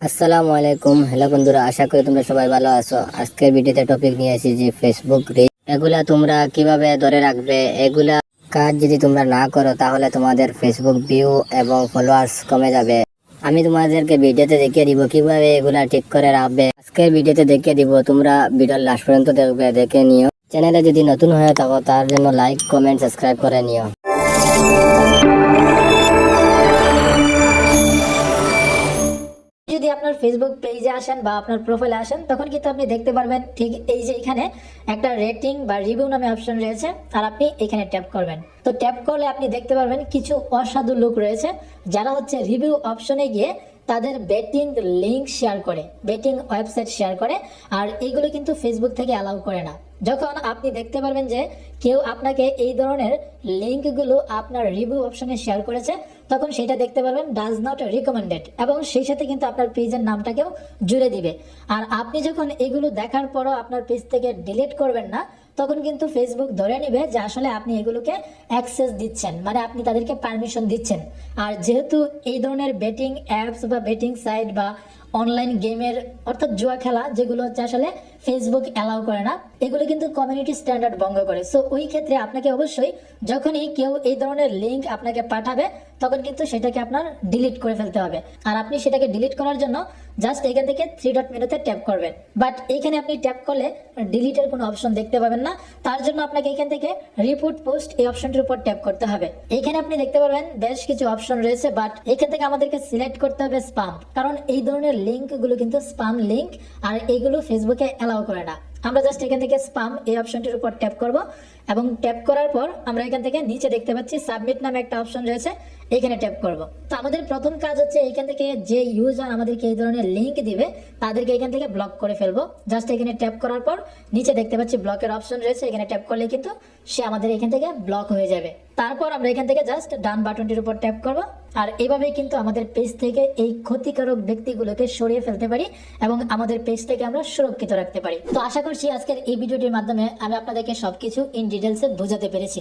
আসসালামু আলাইকুম। হ্যালো বন্ধুরা, আশা করি তোমরা সবাই ভালো আছো। আজকের ভিডিওতে টপিক নিয়ে এসেছি যে ফেসবুক রিচ, এগুলা তোমরা কিভাবে ধরে রাখবে। এগুলা কাজ যদি তোমরা না করো তাহলে তোমাদের ফেসবুক ভিউ এবং ফলোয়ার্স কমে যাবে। আমি তোমাদেরকে ভিডিওতে দেখিয়ে দিব কিভাবে এগুলা ঠিক করে রাখবে। আজকের ভিডিওতে দেখিয়ে দিব, তোমরা ভিডিওর লাস্ট পর্যন্ত দেখবে, দেখে নিও। চ্যানেলে যদি নতুন হয়ে থাকো তার জন্য লাইক, কমেন্ট, সাবস্ক্রাইব করে নিও। যদি আপনার ফেসবুক পেজে আসেন বা আপনার প্রোফাইলে আসেন, তখন কিন্তু আপনি দেখতে পারবেন ঠিক এই যে এখানে একটা রেটিং বা রিভিউ নামে অপশন রয়েছে, আর আপনি এখানে ট্যাপ করবেন। তো ট্যাপ করলে আপনি দেখতে পারবেন কিছু অসাধু লোক রয়েছে যারা হচ্ছে রিভিউ অপশনে গিয়ে তাদের বেটিং লিঙ্ক শেয়ার করে, বেটিং ওয়েবসাইট শেয়ার করে, আর এইগুলো কিন্তু ফেসবুক থেকে অ্যালাউ করে না। যখন আপনি দেখতে পারবেন যে কেউ আপনাকে এই ধরনের লিঙ্কগুলো আপনার রিভিউ অপশনে শেয়ার করেছে, তখন সেটা দেখতে পারবেন ডাজ নট রিকমেন্ডেড, এবং সেই সাথে কিন্তু আপনার পেজের নামটাকেও জুড়ে দিবে। আর আপনি যখন এগুলো দেখার পরও আপনার পেজ থেকে ডিলিট করবেন না, তখন কিন্তু ফেসবুক ধরে নেবে যে আসলে আপনি এগুলোকে অ্যাক্সেস দিচ্ছেন, মানে আপনি তাদেরকে পারমিশন দিচ্ছেন। আর যেহেতু এই ধরনের বেটিং অ্যাপস বা বেটিং সাইট বা অনলাইন গেমের অর্থাৎ জুয়া খেলা যেগুলো হচ্ছে আসলে ফেসবুক অ্যালাউ করে না, এগুলো কিন্তু কমিউনিটি স্ট্যান্ডার্ড ভঙ্গ করে। সো ওই ক্ষেত্রে আপনাকে অবশ্যই যখনই কেউ এই ধরনের লিঙ্ক আপনাকে পাঠাবে, তখন কিন্তু সেটাকে আপনার ডিলিট করে ফেলতে হবে। আর আপনি সেটাকে ডিলিট করার জন্য জাস্ট এখান থেকে 3 ডট মেনুতে ট্যাপ করবেন। বাট এখানে আপনি ট্যাপ করলে ডিলিটের কোনো অপশন দেখতে পাবেন না। তার জন্য আপনাকে এখান থেকে রিপোর্ট পোস্ট এই অপশনটির উপর ট্যাপ করতে হবে। এখানে আপনি দেখতে পারবেন বেশ কিছু অপশন রয়েছে, বাট এখান থেকে আমাদেরকে সিলেক্ট করতে হবে স্পাম, কারণ এই ধরনের লিঙ্কগুলো কিন্তু স্পাম লিঙ্ক, আর এইগুলো ফেসবুকে অ্যালাউ করে না। আমরা জাস্ট এখান থেকে স্পাম এই অপশনটির উপর ট্যাপ করব, এবং ট্যাপ করার পর আমরা এখান থেকে নিচে দেখতে পাচ্ছি সাবমিট নামে একটা অপশন রয়েছে, এখানে ট্যাপ করব। তো আমাদের প্রথম কাজ হচ্ছে এখান থেকে যে ইউজার আমাদেরকে এই ধরনের লিঙ্ক দিবে তাদেরকে এখান থেকে ব্লক করে ফেলবো। জাস্ট এখানে ট্যাপ করার পর নিচে দেখতে পাচ্ছি ব্লকের অপশন রয়েছে, এখানে ট্যাপ করলে কিন্তু সে আমাদের এখান থেকে ব্লক হয়ে যাবে। তারপর আমরা এখান থেকে জাস্ট ডান বাটনটির উপর ট্যাপ করব, আর এভাবেই কিন্তু আমাদের পেজ থেকে এই ক্ষতিকারক ব্যক্তিগুলোকে সরিয়ে ফেলতে পারি এবং আমাদের পেজ থেকে আমরা সুরক্ষিত রাখতে পারি। তো আশা করছি আজকের এই ভিডিওটির মাধ্যমে আমি আপনাদেরকে সবকিছু ইন ডিটেলসে বোঝাতে পেরেছি।